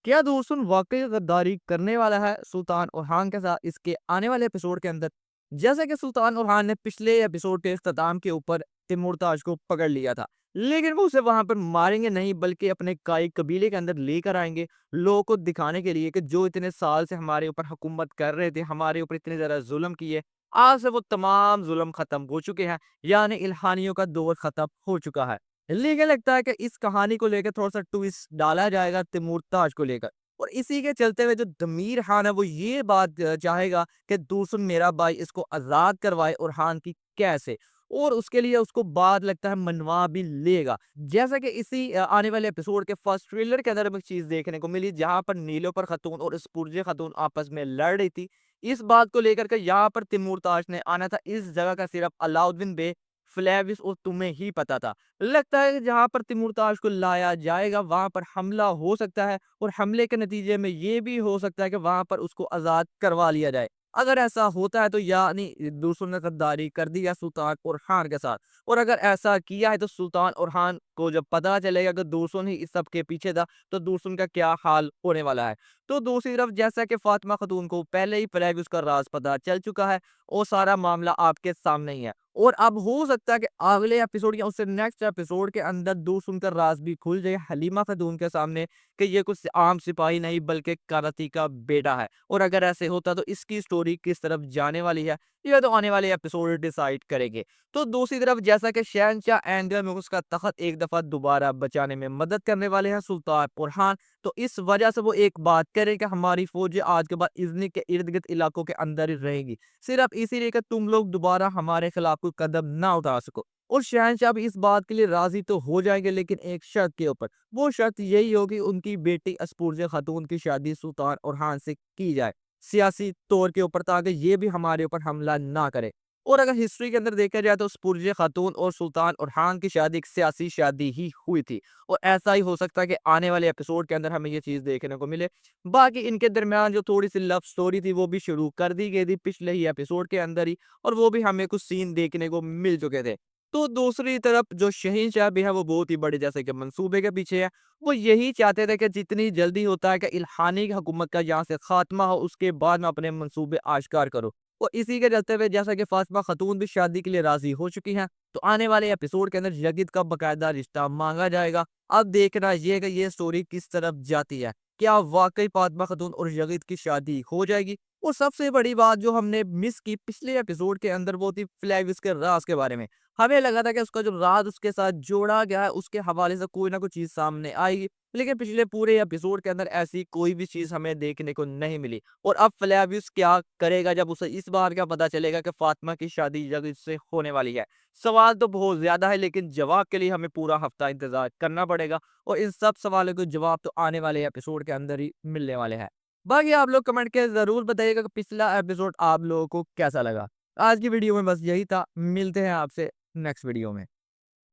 क्या दोस्तों वाकई गद्दारी करने वाला है सुल्तान और खान के साथ इसके आने वाले एपिसोड के अंदर। जैसे कि सुल्तान और खान ने पिछले एपिसोड के इख्तिताम के ऊपर तिमुरताज को पकड़ लिया था, लेकिन वो उसे वहां पर मारेंगे नहीं बल्कि अपने काई कबीले के अंदर लेकर आएंगे, लोगों को दिखाने के लिए कि जो इतने साल से हमारे ऊपर हुकूमत कर रहे थे, हमारे ऊपर इतने ज्यादा जुल्म किए, आज से वो तमाम जुल्म खत्म हो चुके हैं, यानी इल्हानियों का दौर खत्म हो चुका है। लेकिन लगता है कि इस कहानी को लेकर थोड़ा-सा ट्विस्ट डाला जाएगा तिमूरताज को लेकर, और इसी के चलते हुए जो दमीर खान है वो ये बात चाहेगा कि दूसर मेरा भाई इसको आज़ाद करवाए, और खान की कैसे, और उसके लिए उसको बाद लगता है मनवा भी लेगा। जैसा कि इसी आने वाले एपिसोड के फर्स्ट ट्रेलर के अंदर हमें एक चीज़ देखने को मिली, जहाँ पर नीलोफर खातून और स्पुर्जे खातून आपस में लड़ रही थी। इस बात को लेकर के यहाँ पर तिमूरताज ने आना था, इस जगह का सिर्फ अलाउद्दीन बे, फ्लेविस और तुम्हें ही पता था। लगता है कि जहाँ पर तिमुरताज को लाया जाएगा वहाँ पर हमला हो सकता है, और हमले के नतीजे में ये भी हो सकता है कि वहाँ पर उसको आज़ाद करवा लिया जाए। अगर ऐसा होता है तो यानी दूसरों ने गद्दारी कर दी है सुल्तान और खान के साथ, और अगर ऐसा किया है तो सुल्तान और खान को जब पता चलेगा कि दूसरों ही इस सब के पीछे था, तो दूसरों का क्या हाल होने वाला है। तो दूसरी तरफ जैसा कि फातिमा खातून को पहले ही फ्लैग का राज पता चल चुका है, और सारा मामला आपके सामने ही है, और अब हो सकता है कि अगले एपिसोड या उससे नेक्स्ट एपिसोड के अंदर दूर सुनकर राज भी खुल जाए हलीमा खातून के सामने कि ये कुछ आम सिपाही नहीं बल्कि कराती का बेटा है। और अगर ऐसे होता तो इसकी स्टोरी किस तरफ जाने वाली है, ये तो आने वाले एपिसोड डिसाइड करेंगे। तो दूसरी तरफ जैसा कि शहनशाह एंगर में उसका तख्त एक दफा दोबारा बचाने में मदद करने वाले हैं सुल्तान और खान, तो इस वजह से वो एक बात करें कि हमारी फौजें आज के बाद इजनी के इर्द गिर्द इलाकों के अंदर ही रहेंगी, सिर्फ इसीलिए कि तुम लोग दोबारा हमारे खिलाफ कोई कदम ना उठा सको। और शहनशाह भी इस बात के लिए राजी तो हो जाएंगे, लेकिन एक शर्त के ऊपर। वो शर्त यही होगी उनकी बेटी अस्पुर्जे खातून की शादी सुल्तान और खान से की जाए, सियासी तौर के ऊपर, ताकि ये भी हमारे ऊपर हमला ना करे। और अगर हिस्ट्री के अंदर देखा जाए तो अस्पुर्जे खातून और सुल्तान और खान की शादी एक सियासी शादी ही हुई थी, और ऐसा ही हो सकता है कि आने वाले एपिसोड के अंदर हमें ये चीज देखने को मिले। बाकी इनके दरमियान जो थोड़ी सी लव स्टोरी थी वो भी शुरू कर दी गई थी पिछले ही एपिसोड के अंदर ही, और वो भी हमें कुछ सीन देखने को मिल चुके थे। तो दूसरी तरफ जो शहीनशाह भी है वो बहुत ही बड़े जैसे कि मंसूबे के पीछे है। वो यही चाहते थे कि जितनी जल्दी होता है कि इल्हानी की हुकूमत का यहाँ से खात्मा हो, उसके बाद में अपने मंसूबे आश्कार करो। और इसी के चलते हुए जैसा कि फातिमा खातून भी शादी के लिए राजी हो चुकी हैं, तो आने वाले एपिसोड के अंदर यजिद का बकायदा रिश्ता मांगा जाएगा। अब देखना ये है कि ये स्टोरी किस तरफ जाती है, क्या वाकई फातिमा खातून और यजिद की शादी हो जाएगी। और सबसे बड़ी बात जो हमने मिस की पिछले एपिसोड के अंदर वो थी फ्लैविस के राज के बारे में। हमें लगा था कि उसका जो राज उसके साथ जोड़ा गया है उसके हवाले से कोई ना कोई चीज सामने आएगी, लेकिन पिछले पूरे एपिसोड के अंदर ऐसी कोई भी चीज हमें देखने को नहीं मिली। और अब फ्लेवियस क्या करेगा जब उसे इस बार क्या पता चलेगा कि फातिमा की शादी जल्द से होने वाली है। सवाल तो बहुत ज्यादा है, लेकिन जवाब के लिए हमें पूरा हफ्ता इंतजार करना पड़ेगा, और इन सब सवालों के जवाब तो आने वाले एपिसोड के अंदर ही मिलने वाले हैं। बाकी आप लोग कमेंट के जरूर बताइएगा कि पिछला एपिसोड आप लोगों को कैसा लगा। आज की वीडियो में बस यही था, मिलते हैं आपसे नेक्स्ट वीडियो में।